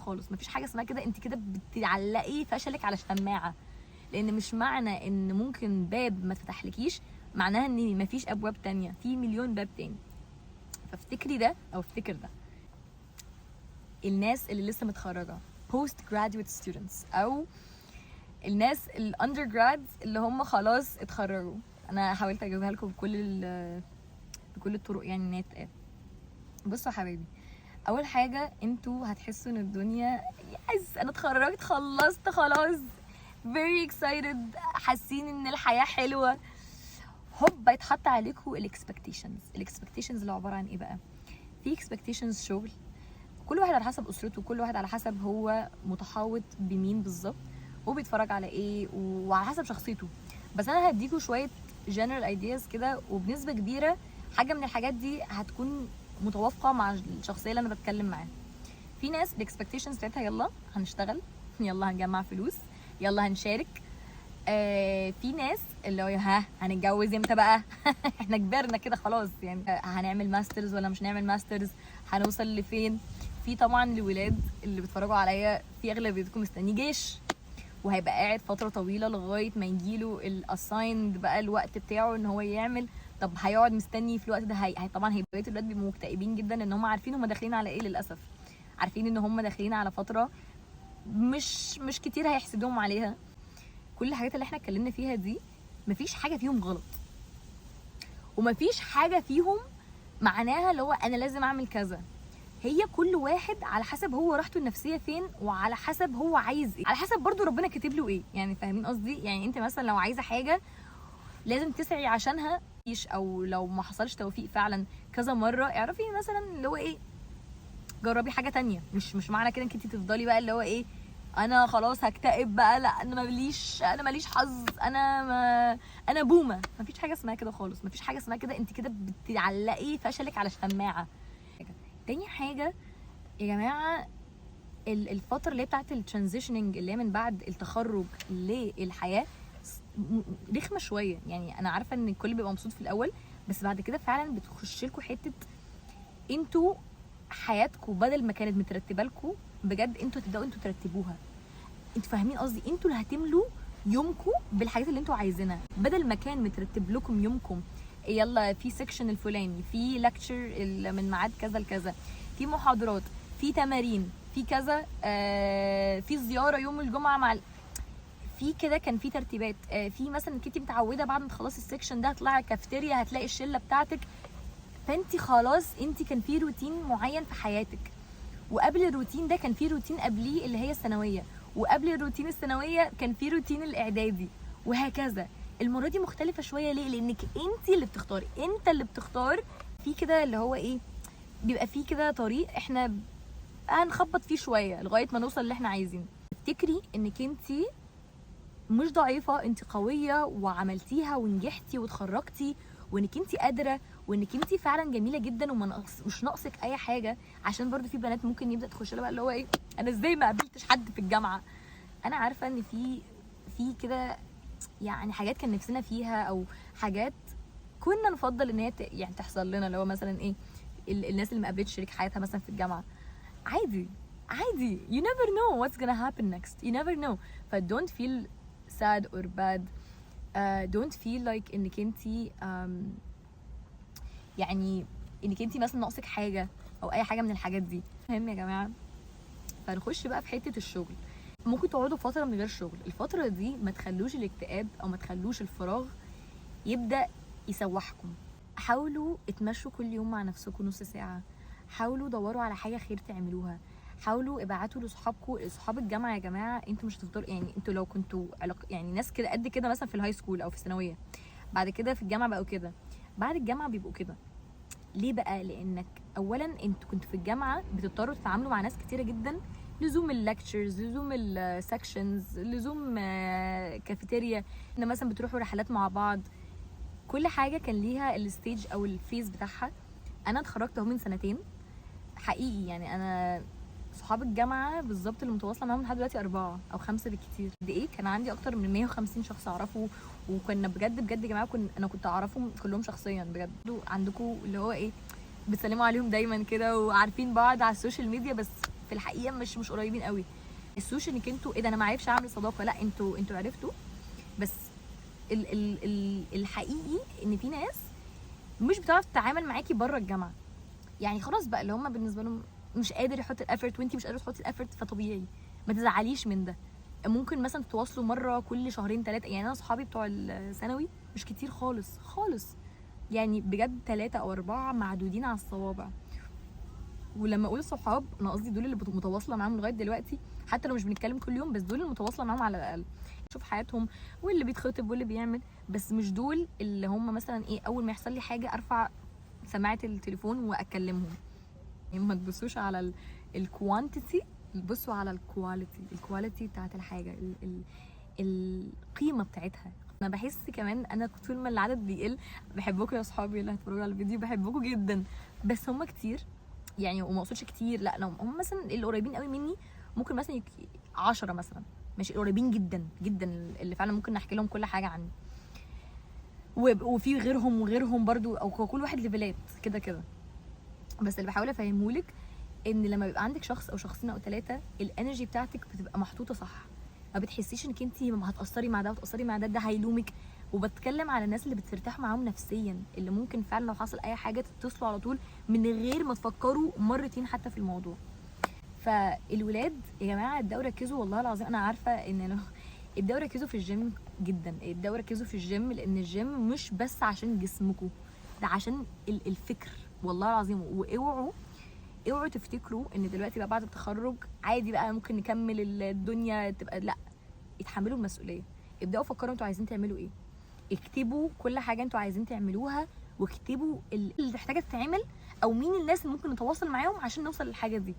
خالص. مفيش حاجه اسمها كده انت كده بتعلقي فشلك على شماعه، لان مش معنى ان ممكن باب ما فتحلكيش معناها ان مفيش ابواب تانية، في مليون باب تاني. فافتكري ده او افتكر ده. الناس اللي لسه متخرجه post graduate students او الناس الاندر جرادز اللي هم خلاص اتخرجوا، انا حاولت اجيبها لكم بكل الطرق يعني ان هي تتقال. بصوا يا حبايبي، اول حاجه انتوا هتحسوا ان الدنيا يس انا اتخرجت خلصت خلاص very excited، حاسين ان الحياه حلوه، هوب يتحط عليكم الاكسبكتيشنز اللي عباره عن ايه بقى؟ في اكسبكتيشنز شغل، كل واحد على حسب اسرته، كل واحد على حسب هو متحوط بمين بالظبط وبيتفرج على ايه وعلى حسب شخصيته. بس انا هديكوا شويه general ideas كده، وبنسبه كبيره حاجه من الحاجات دي هتكون متوافقه مع الشخصيه اللي انا بتكلم معاها. في ناس الاكسبكتيشنز بتاعتها يلا هنشتغل، يلا هنجمع فلوس، يلا هنشارك. في ناس اللي هو هنتجوز امتى بقى؟ احنا كبرنا كده خلاص يعني، هنعمل ماسترز ولا مش هنعمل ماسترز، هنوصل لفين. في طبعا الولاد اللي بيتفرجوا عليا في اغلبيتكم مستني جيش وهيبقى قاعد فتره طويله لغايه ما يجيله الاسايند بقى الوقت بتاعه ان هو يعمل. طب هيقعد مستني في الوقت ده، طبعا هيبقى الولاد بيبقوا مكتئبين جدا ان هم عارفين هم داخلين على ايه. للاسف عارفين ان هم داخلين على فتره مش كتير هيحسدوهم عليها. كل الحاجات اللي احنا اتكلمنا فيها دي مفيش حاجه فيهم غلط، ومفيش حاجه فيهم معناها اللي هو انا لازم اعمل كذا. هي كل واحد على حسب هو راحته النفسيه فين، وعلى حسب هو عايز ايه، على حسب برضو ربنا كاتب له ايه. يعني فاهمين قصدي؟ يعني انت مثلا لو عايزه حاجه لازم تسعي عشانها، او لو ما حصلش توفيق فعلا كذا مره اعرفي مثلا اللي هو ايه، جربي حاجه تانية. مش معنى كده انك انت تفضلي بقى اللي هو ايه انا خلاص هكتئب بقى، لا انا ماليش حظ، انا بومه. مفيش حاجه اسمها كده خالص، مفيش حاجه اسمها كده انت كده بتعلقي فشلك على شماعه. تاني حاجه يا جماعه، الفتره اللي هي بتاعت الترانزيشننج اللي هي من بعد التخرج للحياه رخمه شويه. يعني انا عارفه ان الكل بيبقى مبسوط في الاول، بس بعد كده فعلا بتخش لكم حته انتوا حياتكم بدل ما كانت مترتبه لكم بجد انتوا هتبداوا انتوا ترتبوها. انتوا فاهمين قصدي؟ انتوا اللي هتملوا يومكم بالحاجات اللي انتوا عايزينها، بدل ما كان مترتب لكم يومكم يلا في سيكشن الفلاني، في لكتشر من ميعاد كذا لكذا، في محاضرات، في تمارين، في كذا، في زياره يوم الجمعه مع في كده كان في ترتيبات. في مثلا كنتي متعوده بعد ما تخلصي السيكشن ده هتطلعي الكافتيريا هتلاقي الشله بتاعتك، فانت خلاص انت كان في روتين معين في حياتك، وقبل الروتين ده كان في روتين قبليه اللي هي الثانويه، وقبل الروتين الثانويه كان في روتين الاعدادي، وهكذا. المره دي مختلفه شويه ليه؟ لانك انت اللي بتختاري، انت اللي بتختار. في كده اللي هو ايه، بيبقى في كده طريق احنا هنخبط فيه شويه لغايه ما نوصل اللي احنا عايزينه. افتكري انك انت مش ضعيفه، انت قويه وعملتيها ونجحتي وتخرجتي، وانك انت قادره، وانك انت فعلا جميله جدا ومش ناقصك اي حاجه. عشان برضو في بنات ممكن يبدا تخش لها بقى اللي هو ايه انا ازاي ما قابلتش حد في الجامعه. انا عارفه ان في كده يعني حاجات كان نفسنا فيها، او حاجات كنا نفضل ان هي يعني تحصل لنا، اللي هو مثلا ايه الناس اللي ما قابلتش شريك حياتها مثلا في الجامعه. عادي you never know what's gonna happen next, you never know. ف don't feel sad or bad, don't feel like انك انتي يعني انك انتي مثلا ناقصك حاجه او اي حاجه من الحاجات دي. مهم يا جماعه. فنخش بقى في حته الشغل. ممكن تقعدوا فتره من غير شغل، الفتره دي ما تخلوش الاكتئاب او ما تخلوش الفراغ يبدا يسوحكم. حاولوا اتمشوا كل يوم مع نفسكم نص ساعه، حاولوا دوروا على حاجه خير تعملوها، حاولوا ابعتوا لاصحابكم. اصحاب الجامعه يا جماعه انتوا مش هتفضلوا، يعني انتوا لو كنتوا يعني ناس كده قد كده مثلا في الهاي سكول او في الثانويه، بعد كده في الجامعه بقوا كده، بعد الجامعه بيبقوا كده. ليه بقى؟ لانك اولا انتوا كنتوا في الجامعه بتضطروا تتعاملوا مع ناس كتيره جدا، لزوم اللكتشرز، لزوم السكشنز، لزوم كافيتيريا، ان مثلا بتروحوا رحلات مع بعض. كل حاجه كان ليها الستيج او الفيز بتاعها. انا اتخرجت اهو من سنتين حقيقي، يعني انا صحاب الجامعه بالظبط اللي متواصله معاهم لحد دلوقتي 4 أو 5 بالكتير. قد ايه كان عندي اكتر من 150 شخص اعرفه، وكنا بجد يا جماعه انا كنت اعرفهم كلهم شخصيا بجد. عندكم اللي هو ايه بتسلموا عليهم دايما كده وعارفين بعض على السوشيال ميديا، بس في الحقيقه مش قريبين قوي. السوشيال انك انتوا ايه ده انا ما عرفش اعمل صداقه، لا انتوا عرفتوا. بس الحقيقي ان في ناس مش بتعرف تتعامل معاكي بره الجامعه. يعني خلاص بقى اللي هم بالنسبه لهم مش قادر يحط الافورت وانتي مش قادره تحطي الافورت، فطبيعي ما تزعليش من ده. ممكن مثلا تتواصلوا مره كل شهرين 3. يعني انا صحابي بتوع الثانوي مش كتير خالص خالص، يعني بجد 3 أو 4 معدودين على الصوابع. ولما اقول صحاب انا قصدي دول اللي متواصله معاهم لغايه دلوقتي، حتى لو مش بنتكلم كل يوم، بس دول اللي متواصله معاهم على الاقل، شوف حياتهم واللي بيتخطب واللي بيعمل. بس مش دول اللي هم مثلا ايه اول ما يحصل لي حاجه ارفع سماعه التليفون واكلمهم. يعني ما تبصوش على الكوانتيتي، بصوا على الكواليتي بتاعت الحاجه، القيمه بتاعتها. انا بحس كمان انا طول ما العدد بيقل، بحبكم يا اصحابي اللي هتتفرجوا على الفيديو، بحبكم جدا، بس هم كتير يعني. وما اقصدش كتير، لا هم مثلا اللي قريبين قوي مني ممكن مثلا 10 مثلا، ماشي قريبين جدا جدا، اللي فعلا ممكن نحكي لهم كل حاجه عني. وفي غيرهم وغيرهم برضو، او كل واحد ليفلات كده كده. بس اللي بحاول افهمهولك ان لما بيبقى عندك شخص او شخصين او 3، الانرجي بتاعتك بتبقى محطوطه صح، ما بتحسيش انك انت هتاثري مع ده وتاثري مع ده هيلومك. وبتكلم على الناس اللي بترتاح معاهم نفسيا، اللي ممكن فعلا لو حصل اي حاجه تتصلوا على طول من غير ما تفكروا مرتين حتى في الموضوع. فالولاد يا جماعه ابداوا ركزوا، والله العظيم انا عارفه ان ابداوا ركزوا في الجيم جدا، ابداوا ركزوا في الجيم، لان الجيم مش بس عشان جسمكم، ده عشان الفكر والله العظيم. اوعوا تفتكروا ان دلوقتي بقى بعد التخرج عادي بقى ممكن نكمل الدنيا تبقى، لا، اتحملوا المسؤوليه. ابداوا فكروا انتوا عايزين تعملوا ايه، اكتبوا كل حاجه انتوا عايزين تعملوها، واكتبوا اللي محتاجه تتعمل، او مين الناس اللي ممكن نتواصل معاهم عشان نوصل للحاجه دي.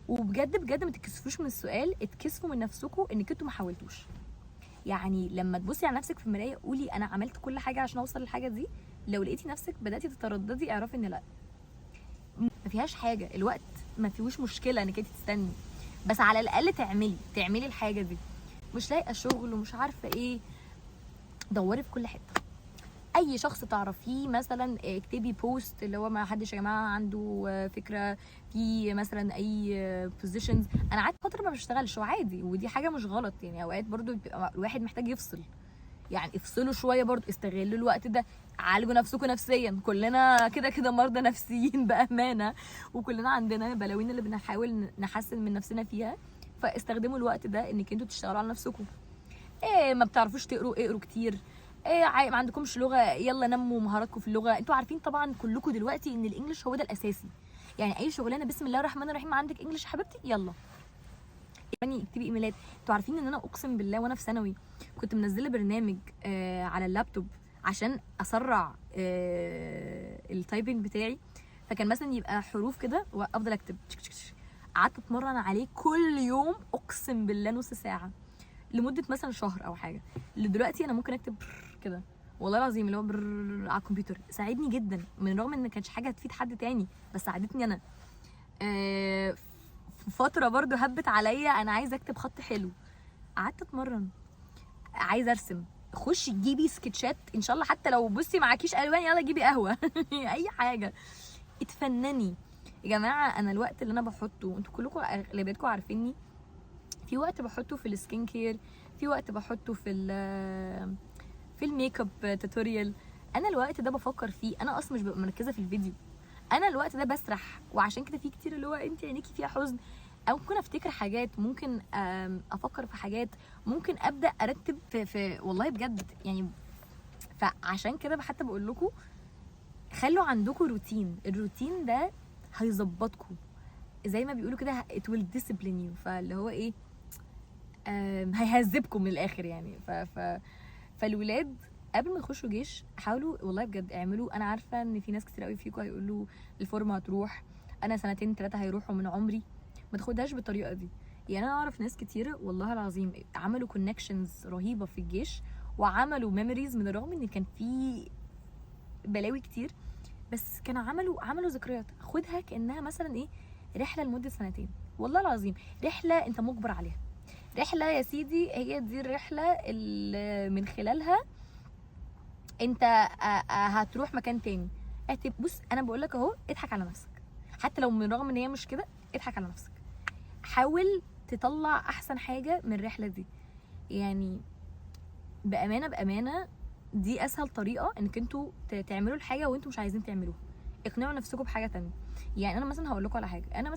وبجد بجد ما تتكسفوش من السؤال، اتكسفوا من نفسكم انك انتوا ما حاولتوش. يعني لما تبصي على نفسك في المرايه قولي انا عملت كل حاجه عشان اوصل للحاجه دي. لو لقيتي نفسك بداتي تترددي اعرفي ان لا، ما فيهاش حاجه، الوقت ما فيهوش مشكله انك انت تستني، بس على الاقل تعملي الحاجه دي. مش لاقيه شغل ومش عارفه ايه، دوري في كل حته. اي شخص تعرفيه مثلا اكتبي بوست اللي هو ما حدش يا جماعه عنده فكره في مثلا اي بوزيشنز. انا قعدت فتره ما بشتغلش وعادي، ودي حاجه مش غلط يعني. اوقات برضو بيبقى الواحد محتاج يفصل، يعني افصلوا شويه برضو، استغلوا الوقت ده، عالجوا نفسكم نفسيا. كلنا كده كده مرضى نفسيين بامانه، وكلنا عندنا بلاوين اللي بنحاول نحسن من نفسنا فيها. فاستخدموا الوقت ده انك انتوا تشتغلوا على نفسكم. ايه ما بتعرفوش تقروا، اقروا كتير. ايه ما عندكمش لغه، يلا نموا مهاراتكم في اللغه. انتوا عارفين طبعا كلكم دلوقتي ان الانجليش هو ده الاساسي. يعني اي شغلانه بسم الله الرحمن الرحيم عندك انجليش يا حبيبتي يلا. يعني اكتبي ايميلات. انتوا عارفين ان انا اقسم بالله وانا في ثانوي كنت منزله برنامج على اللابتوب عشان اسرع التايبنج بتاعي. فكان مثلا يبقى حروف كده وافضل اكتب، قعدت اتمرن عليه كل يوم اقسم بالله نص ساعه لمده مثلا شهر او حاجه. اللي دلوقتي انا ممكن اكتب كده والله العظيم اللي هو على الكمبيوتر. ساعدني جدا من رغم ان ما كانتش حاجه تفيد حد تاني، بس ساعدتني انا. في فتره برضو هبت عليا انا عايزه اكتب خط حلو، قعدت اتمرن. عايزه ارسم، خشي جيبي سكتشات ان شاء الله، حتى لو بصي معكيش الوان يلا جيبي قهوه اي حاجه، اتفنني يا جماعه. انا الوقت اللي انا بحطه، انتوا كلكم اغلبيتكم عارفيني، في وقت بحطه في السكين كير، في وقت بحطه في الميك اب توتوريال. انا الوقت ده بفكر فيه، انا اصلا مش ببقى مركزه في الفيديو، انا الوقت ده بسرح. وعشان كده في كتير اللي هو انت عينيكي فيها حزن، او ممكن افتكر حاجات، ممكن افكر في حاجات، ممكن ابدا ارتب في والله بجد يعني. فعشان كده حتى بقول لكم خلوا عندكم روتين، الروتين ده هيظبطكم زي ما بيقولوا كده، it will discipline you. فاللي هو ايه، هيهذبكم من الاخر يعني. فالولاد قبل ما يخشوا جيش حاولوا والله بجد اعملوا. انا عارفه ان في ناس كتير قوي فيكم هيقولوا الفورمه هتروح، انا 2 3 هيروحوا من عمري. ما تاخدهاش بالطريقه دي. يعني انا اعرف ناس كتيره والله العظيم عملوا كونكشنز رهيبه في الجيش، وعملوا ميموريز من الرغم ان كان في بلاوي كتير، بس كانوا عملوا ذكريات. خدها كانها مثلا ايه، رحله لمده 2 والله العظيم، رحله انت مجبر عليها. رحله يا سيدي، هي دي الرحله اللي من خلالها انت هتروح مكان تاني. بص انا بقول لك اهو، اضحك على نفسك، حتى لو من رغم ان هي مش كده، اضحك على نفسك. حاول تطلع احسن حاجه من الرحله دي. يعني بامانه دي اسهل طريقه انك انتوا تعملوا الحاجه وانتوا مش عايزين تعملوها. اقنعوا نفسكم بحاجه تانية. يعني انا مثلا هقول لكم على حاجه، انا مثلا